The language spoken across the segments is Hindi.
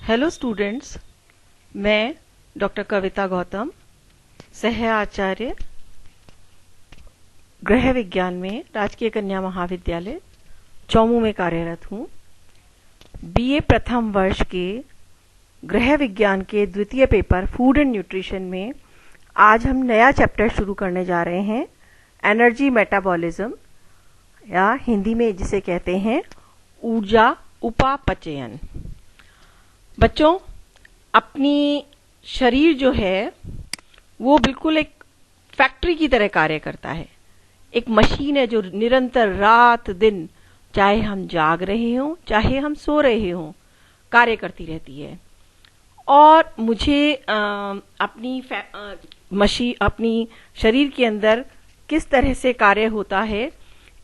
हेलो स्टूडेंट्स, मैं डॉक्टर कविता गौतम, सह आचार्य गृह विज्ञान में राजकीय कन्या महाविद्यालय चौमू में कार्यरत हूँ। बीए प्रथम वर्ष के गृह विज्ञान के द्वितीय पेपर फूड एंड न्यूट्रिशन में आज हम नया चैप्टर शुरू करने जा रहे हैं, एनर्जी मेटाबॉलिज्म, या हिंदी में जिसे कहते हैं ऊर्जा उपापचयन। बच्चों, अपनी शरीर जो है वो बिल्कुल एक फैक्ट्री की तरह कार्य करता है। एक मशीन है जो निरंतर रात दिन, चाहे हम जाग रहे हों चाहे हम सो रहे हों, कार्य करती रहती है। और मुझे अपनी शरीर के अंदर किस तरह से कार्य होता है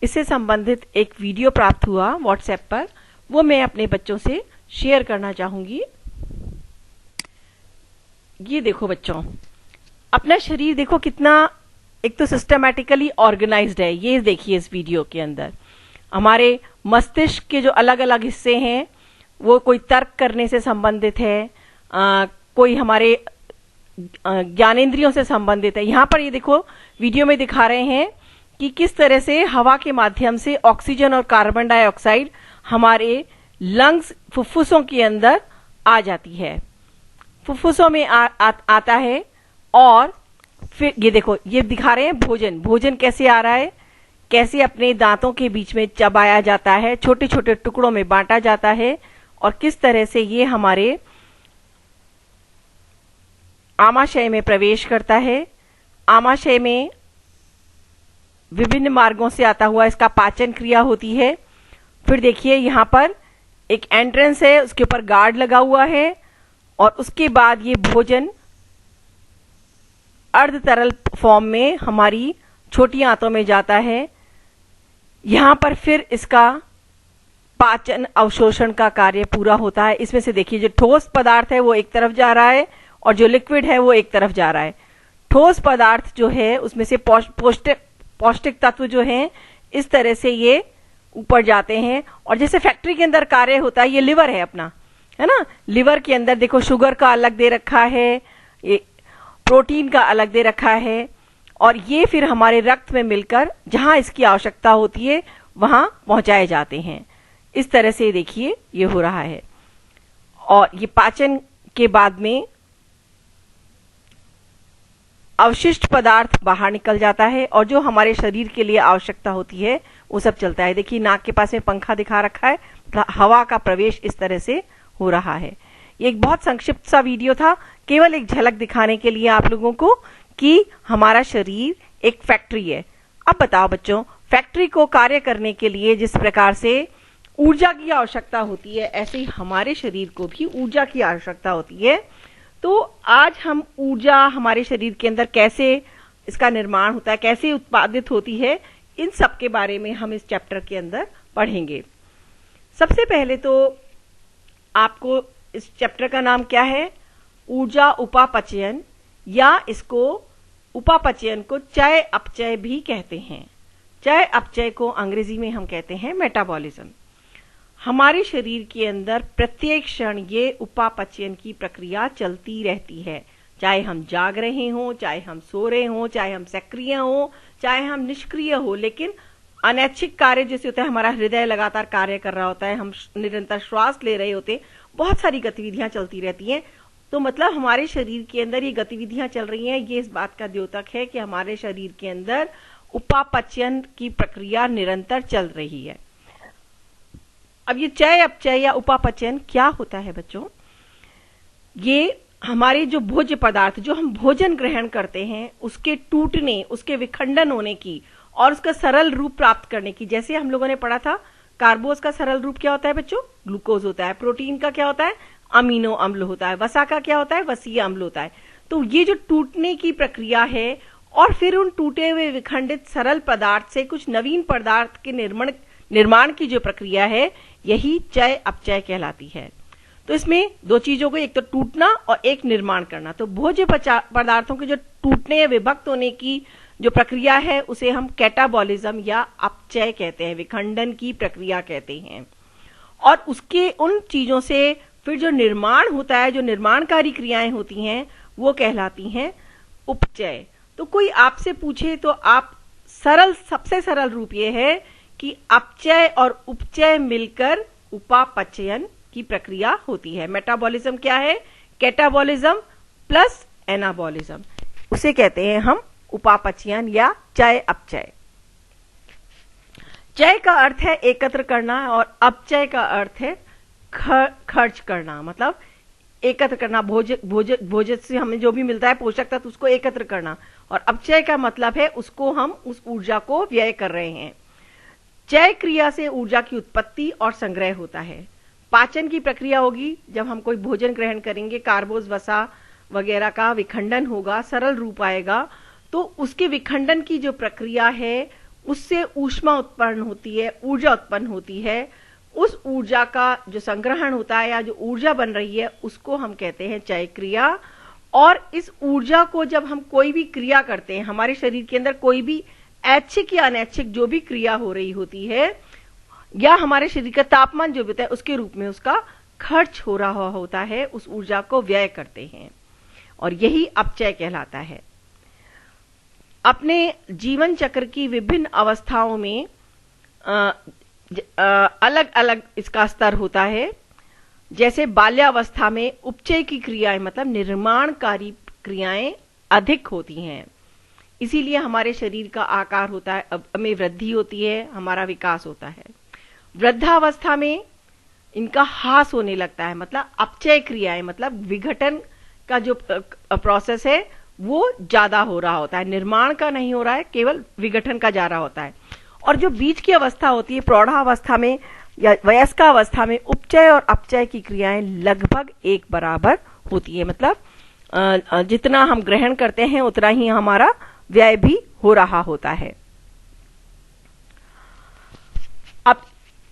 इससे संबंधित एक वीडियो प्राप्त हुआ व्हाट्सएप पर, वो मैं अपने बच्चों से शेयर करना चाहूंगी। ये देखो बच्चों, अपना शरीर देखो कितना एक तो सिस्टमैटिकली ऑर्गेनाइज्ड है। ये देखिए इस वीडियो के अंदर हमारे मस्तिष्क के जो अलग अलग हिस्से हैं वो कोई तर्क करने से संबंधित है, कोई हमारे ज्ञानेंद्रियों से संबंधित है। यहाँ पर ये देखो वीडियो में दिखा रहे हैं कि किस तरह से हवा के माध्यम से ऑक्सीजन और कार्बन डाइऑक्साइड हमारे लंग्स फुफ्फुसों के अंदर आ जाती है, फुफ्फुसों में आता है। और फिर ये देखो, ये दिखा रहे हैं भोजन कैसे आ रहा है, कैसे अपने दांतों के बीच में चबाया जाता है, छोटे छोटे टुकड़ों में बांटा जाता है, और किस तरह से ये हमारे आमाशय में प्रवेश करता है। आमाशय में विभिन्न मार्गों से आता हुआ इसका पाचन क्रिया होती है। फिर देखिए यहाँ पर एक एंट्रेंस है, उसके ऊपर गार्ड लगा हुआ है, और उसके बाद ये भोजन अर्ध तरल फॉर्म में हमारी छोटी आंतों में जाता है। यहां पर फिर इसका पाचन अवशोषण का कार्य पूरा होता है। इसमें से देखिए जो ठोस पदार्थ है वो एक तरफ जा रहा है और जो लिक्विड है वो एक तरफ जा रहा है। ठोस पदार्थ जो है उसमें से पौष्टिक तत्व जो हैं इस तरह से ये ऊपर जाते हैं। और जैसे फैक्ट्री के अंदर कार्य होता है, ये लिवर है अपना, है ना। लिवर के अंदर देखो शुगर का अलग दे रखा है, ये प्रोटीन का अलग दे रखा है, और ये फिर हमारे रक्त में मिलकर जहां इसकी आवश्यकता होती है वहां पहुंचाए जाते हैं। इस तरह से देखिए ये हो रहा है। और ये पाचन के बाद में अवशिष्ट पदार्थ बाहर निकल जाता है, और जो हमारे शरीर के लिए आवश्यकता होती है वो सब चलता है। देखिए नाक के पास में पंखा दिखा रखा है, हवा का प्रवेश इस तरह से हो रहा है। ये एक बहुत संक्षिप्त सा वीडियो था, केवल एक झलक दिखाने के लिए आप लोगों को कि हमारा शरीर एक फैक्ट्री है। अब बताओ बच्चों, फैक्ट्री को कार्य करने के लिए जिस प्रकार से ऊर्जा की आवश्यकता होती है, ऐसे ही हमारे शरीर को भी ऊर्जा की आवश्यकता होती है। तो आज हम ऊर्जा हमारे शरीर के अंदर कैसे इसका निर्माण होता है, कैसे उत्पादित होती है, इन सब के बारे में हम इस चैप्टर के अंदर पढ़ेंगे। सबसे पहले तो आपको इस चैप्टर का नाम क्या है, ऊर्जा उपापचयन, या इसको उपापचयन को चय अपचय भी कहते हैं। चय अपचय को अंग्रेजी में हम कहते हैं मेटाबॉलिज्म। हमारे शरीर के अंदर प्रत्येक क्षण ये उपापचयन की प्रक्रिया चलती रहती है, चाहे हम जाग रहे हों, चाहे हम सो रहे हों, चाहे हम सक्रिय हों, चाहे हम निष्क्रिय हो। लेकिन अनैच्छिक कार्य जैसे होता है, हमारा हृदय लगातार कार्य कर रहा होता है, हम निरंतर श्वास ले रहे होते, बहुत सारी गतिविधियां चलती रहती हैं। तो मतलब हमारे शरीर के अंदर ये गतिविधियां चल रही हैं, ये इस बात का द्योतक है कि हमारे शरीर के अंदर उपापचयन की प्रक्रिया निरंतर चल रही है। अब ये चय अपचय या उपापचयन क्या होता है बच्चों? ये हमारे जो भोज्य पदार्थ, जो हम भोजन ग्रहण करते हैं, उसके टूटने, उसके विखंडन होने की और उसका सरल रूप प्राप्त करने की। जैसे हम लोगों ने पढ़ा था, कार्बोज का सरल रूप क्या होता है बच्चों? ग्लूकोज होता है। प्रोटीन का क्या होता है? अमीनो अम्ल होता है। वसा का क्या होता है? वसीय अम्ल होता है। तो ये जो टूटने की प्रक्रिया है, और फिर उन टूटे हुए विखंडित सरल पदार्थ से कुछ नवीन पदार्थ के निर्माण की जो प्रक्रिया है, यही चय अपचय कहलाती है। तो इसमें दो चीजों को, एक तो टूटना और एक निर्माण करना। तो भोज्य पदार्थों के जो टूटने या विभक्त होने की जो प्रक्रिया है उसे हम कैटाबॉलिज्म या अपचय कहते हैं, विखंडन की प्रक्रिया कहते हैं। और उसके उन चीजों से फिर जो निर्माण होता है, जो निर्माणकारी क्रियाएं होती हैं, वो कहलाती हैं उपचय। तो कोई आपसे पूछे तो आप सबसे सरल रूप ये है कि अपचय और उपचय मिलकर उपापचयन की प्रक्रिया होती है। मेटाबॉलिज्म क्या है? कैटाबॉलिज्म प्लस एनाबॉलिज्म, उसे कहते हैं हम उपापचयन या चय अपचय। चय का अर्थ है एकत्र करना और अपचय का अर्थ है खर्च करना, मतलब एकत्र करना, भोजन से हमें जो भी मिलता है पोषक तत्व उसको एकत्र करना, और अपचय का मतलब है उसको हम उस ऊर्जा को व्यय कर रहे हैं। चय क्रिया से ऊर्जा की उत्पत्ति और संग्रह होता है। पाचन की प्रक्रिया होगी, जब हम कोई भोजन ग्रहण करेंगे, कार्बोज वसा वगैरह का विखंडन होगा, सरल रूप आएगा, तो उसके विखंडन की जो प्रक्रिया है उससे ऊष्मा उत्पन्न होती है, ऊर्जा उत्पन्न होती है। उस ऊर्जा का जो संग्रहण होता है या जो ऊर्जा बन रही है उसको हम कहते हैं चय क्रिया। और इस ऊर्जा को जब हम कोई भी क्रिया करते हैं, हमारे शरीर के अंदर कोई भी ऐच्छिक या अनैच्छिक जो भी क्रिया हो रही होती है, या हमारे शरीर का तापमान जो होता है उसके रूप में उसका खर्च हो रहा होता है, उस ऊर्जा को व्यय करते हैं, और यही अपचय कहलाता है। अपने जीवन चक्र की विभिन्न अवस्थाओं में अलग अलग इसका स्तर होता है। जैसे बाल्यावस्था में उपचय की क्रियाएं मतलब निर्माणकारी क्रियाएं अधिक होती हैं, इसीलिए हमारे शरीर का आकार होता है, हमें वृद्धि होती है, हमारा विकास होता है। वृद्धावस्था में इनका ह्रास होने लगता है, मतलब अपचय क्रियाएं मतलब विघटन का जो प्रोसेस है वो ज्यादा हो रहा होता है, निर्माण का नहीं हो रहा है, केवल विघटन का जा रहा होता है। और जो बीच की अवस्था होती है, प्रौढ़ावस्था में या वयस्कावस्था में, उपचय और अपचय की क्रियाएं लगभग एक बराबर होती है, मतलब जितना हम ग्रहण करते हैं उतना ही हमारा व्यय भी हो रहा होता है। अब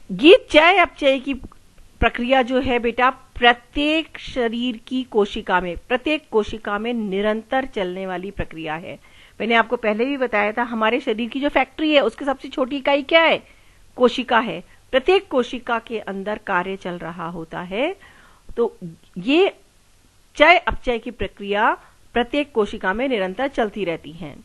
ये चय अपचय की प्रक्रिया जो है बेटा, प्रत्येक शरीर की कोशिका में, प्रत्येक कोशिका में निरंतर चलने वाली प्रक्रिया है। मैंने आपको पहले भी बताया था, हमारे शरीर की जो फैक्ट्री है उसकी सबसे छोटी इकाई क्या है? कोशिका है। प्रत्येक कोशिका के अंदर कार्य चल रहा होता है। तो ये चय अपचय की प्रक्रिया प्रत्येक कोशिका में निरंतर चलती रहती है।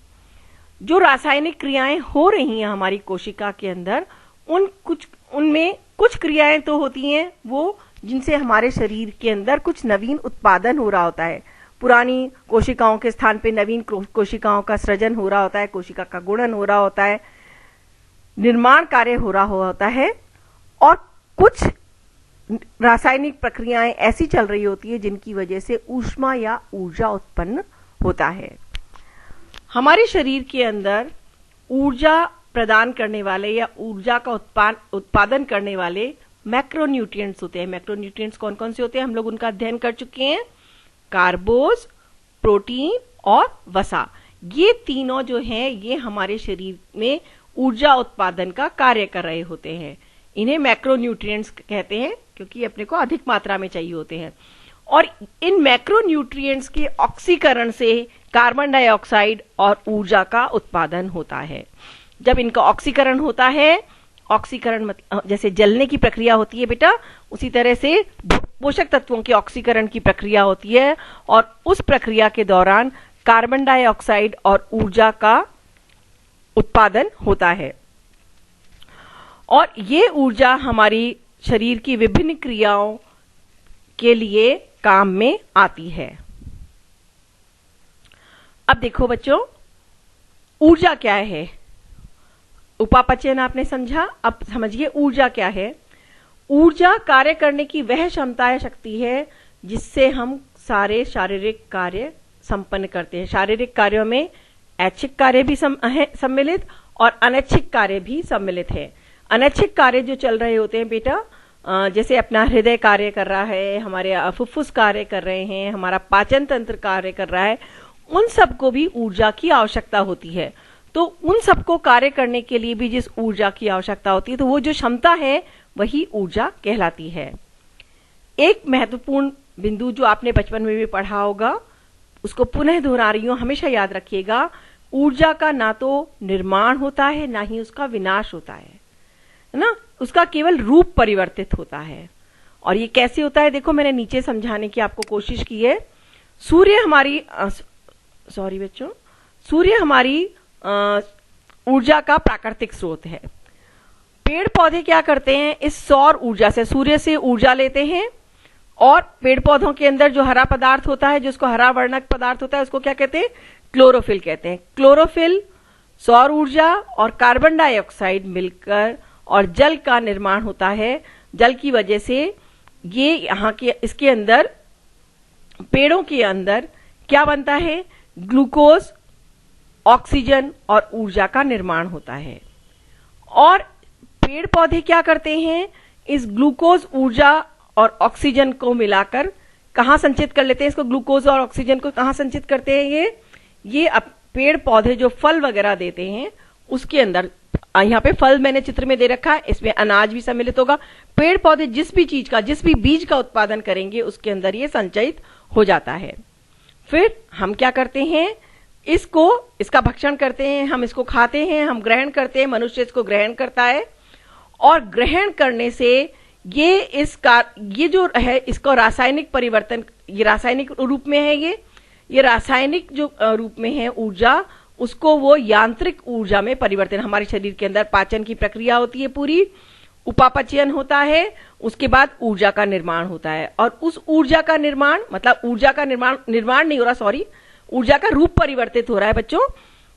जो रासायनिक क्रियाएं हो रही हैं हमारी कोशिका के अंदर, उनमें कुछ क्रियाएं तो होती हैं वो जिनसे हमारे शरीर के अंदर कुछ नवीन उत्पादन हो रहा होता है। पुरानी कोशिकाओं के स्थान पे नवीन कोशिकाओं का सृजन हो रहा होता है, कोशिका का गुणन हो रहा होता है, निर्माण कार्य हो रहा होता है। और कुछ रासायनिक प्रक्रियाएं ऐसी चल रही होती है जिनकी वजह से ऊष्मा या ऊर्जा उत्पन्न होता है। हमारे शरीर के अंदर ऊर्जा प्रदान करने वाले या ऊर्जा का उत्पादन करने वाले मैक्रोन्यूट्रिएंट्स होते हैं। मैक्रोन्यूट्रिएंट्स कौन कौन से होते हैं हम लोग उनका अध्ययन कर चुके हैं। कार्बोज, प्रोटीन और वसा, ये तीनों जो हैं ये हमारे शरीर में ऊर्जा उत्पादन का कार्य कर रहे होते हैं। इन्हें मैक्रोन्यूट्रिएंट्स कहते हैं क्योंकि अपने को अधिक मात्रा में चाहिए होते हैं। और इन मैक्रोन्यूट्रिएंट्स के ऑक्सीकरण से कार्बन डाइऑक्साइड और ऊर्जा का उत्पादन होता है। जब इनका ऑक्सीकरण होता है, ऑक्सीकरण जैसे जलने की प्रक्रिया होती है बेटा, उसी तरह से पोषक तत्वों के ऑक्सीकरण की प्रक्रिया होती है, और उस प्रक्रिया के दौरान कार्बन डाइऑक्साइड और ऊर्जा का उत्पादन होता है। और ये ऊर्जा हमारी शरीर की विभिन्न क्रियाओं के लिए काम में आती है। अब देखो बच्चों, ऊर्जा क्या है? उपापचयन आपने समझा, अब समझिए ऊर्जा क्या है। ऊर्जा कार्य करने की वह क्षमता या शक्ति है जिससे हम सारे शारीरिक कार्य संपन्न करते हैं। शारीरिक कार्यों में ऐच्छिक कार्य भी सम्मिलित और अनैच्छिक कार्य भी सम्मिलित है। अनैच्छिक कार्य जो चल रहे होते हैं बेटा, जैसे अपना हृदय कार्य कर रहा है, हमारे फुफ्फुस कार्य कर रहे हैं, हमारा पाचन तंत्र कार्य कर रहा है, उन सबको भी ऊर्जा की आवश्यकता होती है। तो उन सबको कार्य करने के लिए भी जिस ऊर्जा की आवश्यकता होती है, तो वो जो क्षमता है वही ऊर्जा कहलाती है। एक महत्वपूर्ण बिंदु जो आपने बचपन में भी पढ़ा होगा, उसको पुनः दोहरा रही हूं, हमेशा याद रखिएगा। ऊर्जा का ना तो निर्माण होता है ना ही उसका विनाश होता है ना, उसका केवल रूप परिवर्तित होता है। और ये कैसे होता है, देखो मैंने नीचे समझाने की आपको कोशिश की है। सूर्य हमारी सॉरी बच्चों, सूर्य हमारी ऊर्जा का प्राकृतिक स्रोत है। पेड़ पौधे क्या करते हैं, इस सौर ऊर्जा से, सूर्य से ऊर्जा लेते हैं, और पेड़ पौधों के अंदर जो हरा पदार्थ होता है, जिसको हरा वर्णक पदार्थ होता है, उसको क्या कहते हैं, क्लोरोफिल कहते हैं। क्लोरोफिल, सौर ऊर्जा और कार्बन डाइऑक्साइड मिलकर और जल का निर्माण होता है। जल की वजह से ये यहाँ के इसके अंदर, पेड़ों के अंदर क्या बनता है, ग्लूकोज, ऑक्सीजन और ऊर्जा का निर्माण होता है। और पेड़ पौधे क्या करते हैं, इस ग्लूकोज, ऊर्जा और ऑक्सीजन को मिलाकर कहां संचित कर लेते हैं, इसको ग्लूकोज और ऑक्सीजन को कहां संचित करते हैं, ये पेड़ पौधे जो फल वगैरह देते हैं उसके अंदर। यहाँ पे फल मैंने चित्र में दे रखा है, इसमें अनाज भी सम्मिलित होगा। पेड़ पौधे जिस भी चीज का, जिस भी बीज का उत्पादन करेंगे उसके अंदर ये संचयित हो जाता है। फिर हम क्या करते हैं, इसका भक्षण करते हैं, हम इसको खाते हैं, हम ग्रहण करते हैं, मनुष्य इसको ग्रहण करता है। और ग्रहण करने से ये जो है, इसको रासायनिक परिवर्तन, ये रासायनिक रूप में है, ये रासायनिक जो रूप में है ऊर्जा, उसको वो यांत्रिक ऊर्जा में परिवर्तन, हमारे शरीर के अंदर पाचन की प्रक्रिया होती है पूरी, उपापचयन होता है, उसके बाद ऊर्जा का निर्माण होता है। और उस ऊर्जा का निर्माण, मतलब ऊर्जा का निर्माण नहीं हो रहा, सॉरी, ऊर्जा का रूप परिवर्तित हो रहा है बच्चों,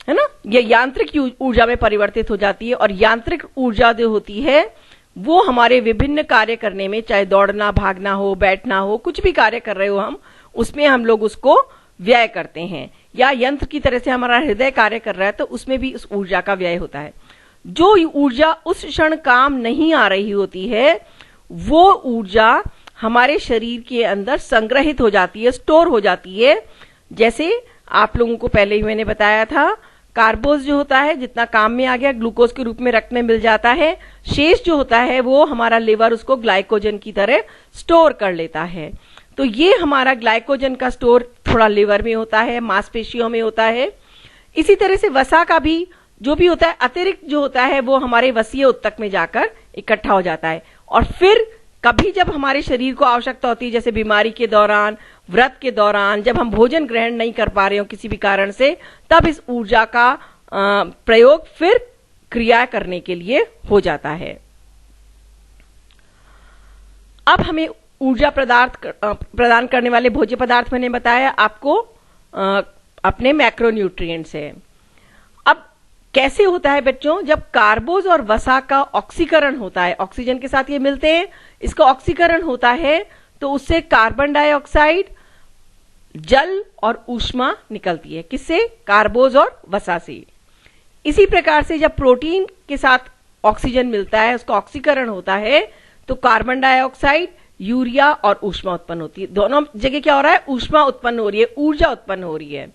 है ना, ये यांत्रिक ऊर्जा में परिवर्तित हो जाती है। और यांत्रिक ऊर्जा जो होती है वो हमारे विभिन्न कार्य करने में, चाहे दौड़ना, भागना हो, बैठना हो, कुछ भी कार्य कर रहे हो हम, उसमें हम लोग उसको व्यय करते हैं। या यंत्र की तरह से हमारा हृदय कार्य कर रहा है तो उसमें भी उस ऊर्जा का व्यय होता है। जो ऊर्जा उस क्षण काम नहीं आ रही होती है, वो ऊर्जा हमारे शरीर के अंदर संग्रहित हो जाती है, स्टोर हो जाती है। जैसे आप लोगों को पहले ही मैंने बताया था, कार्बोज जो होता है, जितना काम में आ गया ग्लूकोज के रूप में रक्त में मिल जाता है। शेष जो होता है वो हमारा लिवर उसको ग्लाइकोजन की तरह स्टोर कर लेता है। तो ये हमारा ग्लाइकोजन का स्टोर थोड़ा लिवर में होता है, मांसपेशियों में होता है। इसी तरह से वसा का भी जो भी होता है, अतिरिक्त जो होता है वो हमारे वसीय उत्तक में जाकर इकट्ठा हो जाता है। और फिर कभी जब हमारे शरीर को आवश्यकता होती है, जैसे बीमारी के दौरान, व्रत के दौरान, जब हम भोजन ग्रहण नहीं कर पा रहे हो किसी भी कारण से, तब इस ऊर्जा का प्रयोग फिर क्रिया करने के लिए हो जाता है। अब हमें ऊर्जा प्रदान करने वाले भोज्य पदार्थ मैंने बताया आपको अपने मैक्रोन्यूट्रिएंट्स है। अब कैसे होता है बच्चों, जब कार्बोज और वसा का ऑक्सीकरण होता है, ऑक्सीजन के साथ ये मिलते हैं, इसका ऑक्सीकरण होता है, तो उससे कार्बन डाइऑक्साइड, जल और ऊष्मा निकलती है। किससे, कार्बोज और वसा से। इसी प्रकार से जब प्रोटीन के साथ ऑक्सीजन मिलता है, उसका ऑक्सीकरण होता है, तो कार्बन डाइऑक्साइड, यूरिया और ऊष्मा उत्पन्न होती है। दोनों जगह क्या हो रहा है, ऊष्मा उत्पन्न हो रही है, ऊर्जा उत्पन्न हो रही है।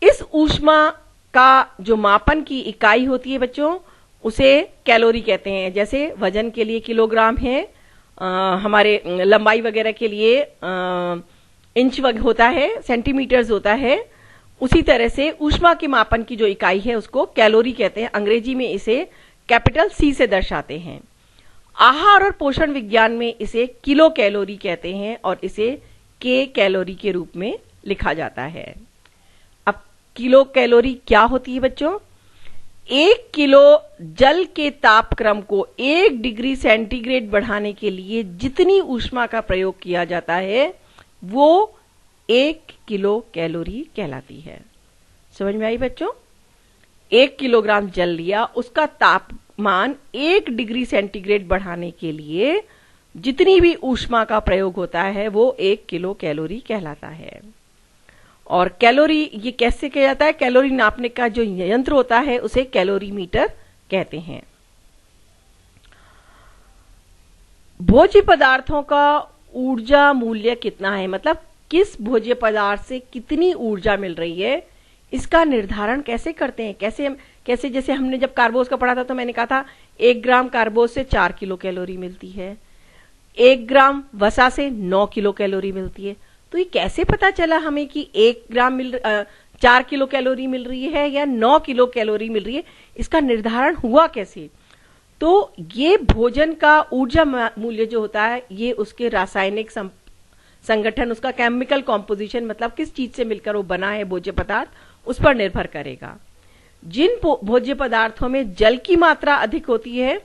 इस ऊष्मा का जो मापन की इकाई होती है बच्चों, उसे कैलोरी कहते हैं। जैसे वजन के लिए किलोग्राम है, हमारे लंबाई वगैरह के लिए इंच होता है, सेंटीमीटर्स होता है। उसी तरह से ऊष्मा के मापन की जो इकाई है उसको कैलोरी कहते हैं। अंग्रेजी में इसे कैपिटल C से दर्शाते हैं। आहार और पोषण विज्ञान में इसे किलो कैलोरी कहते हैं और इसे K कैलोरी के रूप में लिखा जाता है। अब किलो कैलोरी क्या होती है बच्चों, 1 किलो जल के तापक्रम को 1 डिग्री सेंटीग्रेड बढ़ाने के लिए जितनी ऊष्मा का प्रयोग किया जाता है वो 1 किलो कैलोरी कहलाती है। समझ में आई बच्चों, 1 किलोग्राम जल लिया, उसका तापमान 1 डिग्री सेंटीग्रेड बढ़ाने के लिए जितनी भी ऊष्मा का प्रयोग होता है वो 1 किलो कैलोरी कहलाता है। और कैलोरी ये कैसे किया जाता है, कैलोरी नापने का जो यंत्र होता है उसे कैलोरीमीटर कहते हैं। भोज्य पदार्थों का ऊर्जा मूल्य कितना है, मतलब किस भोज्य पदार्थ से कितनी ऊर्जा मिल रही है, इसका निर्धारण कैसे करते हैं। कैसे जैसे हमने जब कार्बोज का पढ़ा था तो मैंने कहा था 1 ग्राम कार्बोज से 4 किलो कैलोरी मिलती है, 1 ग्राम वसा से 9 किलो कैलोरी मिलती है। तो ये कैसे पता चला हमें कि 1 ग्राम 4 किलो कैलोरी मिल रही है या 9 किलो कैलोरी मिल रही है, इसका निर्धारण हुआ कैसे। तो ये भोजन का ऊर्जा मूल्य जो होता है ये उसके रासायनिक संगठन, उसका केमिकल कॉम्पोजिशन, मतलब किस चीज से मिलकर वो बना है भोज्य पदार्थ, उस पर निर्भर करेगा। जिन भोज्य पदार्थों में जल की मात्रा अधिक होती है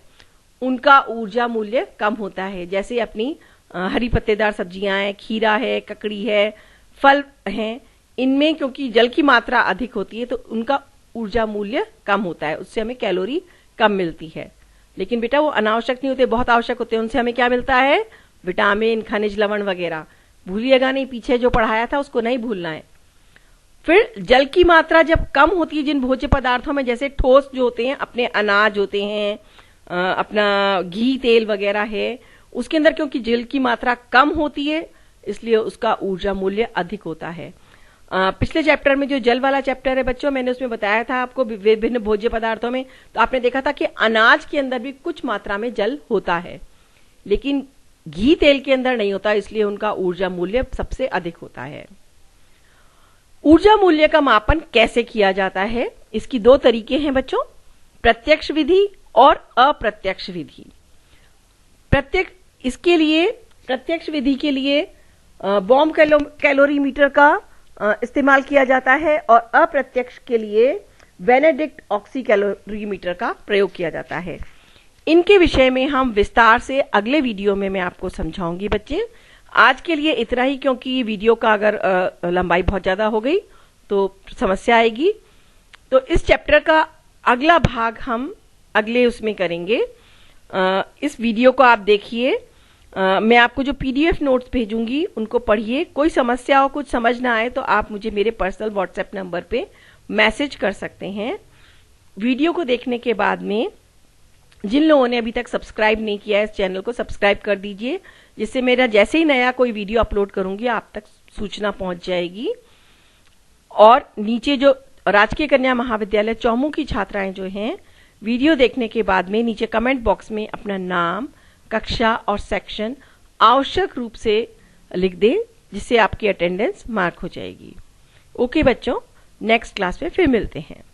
उनका ऊर्जा मूल्य कम होता है। जैसे अपनी हरी पत्तेदार सब्जियां हैं, खीरा है, ककड़ी है, फल हैं, इनमें क्योंकि जल की मात्रा अधिक होती है तो उनका ऊर्जा मूल्य कम होता है, उससे हमें कैलोरी कम मिलती है। लेकिन बेटा वो अनावश्यक नहीं होते, बहुत आवश्यक होते हैं। उनसे हमें क्या मिलता है? विटामिन, खनिज लवण वगैरह। भूलिएगा नहीं, पीछे जो पढ़ाया था उसको नहीं भूलना है। फिर जल की मात्रा जब कम होती है जिन भोज्य पदार्थों में, जैसे ठोस जो होते हैं, अपने अनाज होते हैं, अपना घी तेल वगैरह है, उसके अंदर क्योंकि जल की मात्रा कम होती है इसलिए उसका ऊर्जा मूल्य अधिक होता है। पिछले चैप्टर में जो जल वाला चैप्टर है बच्चों, मैंने उसमें बताया था आपको विभिन्न भोज्य पदार्थों में, तो आपने देखा था कि अनाज के अंदर भी कुछ मात्रा में जल होता है लेकिन घी तेल के अंदर नहीं होता, इसलिए उनका ऊर्जा मूल्य सबसे अधिक होता है। ऊर्जा मूल्य का मापन कैसे किया जाता है? इसकी दो तरीके हैं बच्चों, प्रत्यक्ष विधि और अप्रत्यक्ष विधि। प्रत्यक्ष विधि के लिए बॉम्ब कैलोरीमीटर का इस्तेमाल किया जाता है और अप्रत्यक्ष के लिए बेनेडिक्ट ऑक्सी कैलोरीमीटर का प्रयोग किया जाता है। इनके विषय में हम विस्तार से अगले वीडियो में मैं आपको समझाऊंगी बच्चे। आज के लिए इतना ही, क्योंकि वीडियो का अगर लंबाई बहुत ज्यादा हो गई तो समस्या आएगी। तो इस चैप्टर का अगला भाग हम अगले उसमें करेंगे। इस वीडियो को आप देखिए, मैं आपको जो पीडीएफ नोट्स भेजूंगी उनको पढ़िए। कोई समस्या हो, कुछ समझ ना आए तो आप मुझे मेरे पर्सनल व्हाट्सएप नंबर पे मैसेज कर सकते हैं। वीडियो को देखने के बाद में जिन लोगों ने अभी तक सब्सक्राइब नहीं किया है इस चैनल को सब्सक्राइब कर दीजिए, जिससे मेरा जैसे ही नया कोई वीडियो अपलोड करूंगी आप तक सूचना पहुंच जाएगी। और नीचे जो राजकीय कन्या महाविद्यालय चौमू की छात्राएं जो हैं, वीडियो देखने के बाद में नीचे कमेंट बॉक्स में अपना नाम, कक्षा और सेक्शन आवश्यक रूप से लिख दें, जिससे आपकी अटेंडेंस मार्क हो जाएगी। ओके बच्चों, नेक्स्ट क्लास में फिर मिलते हैं।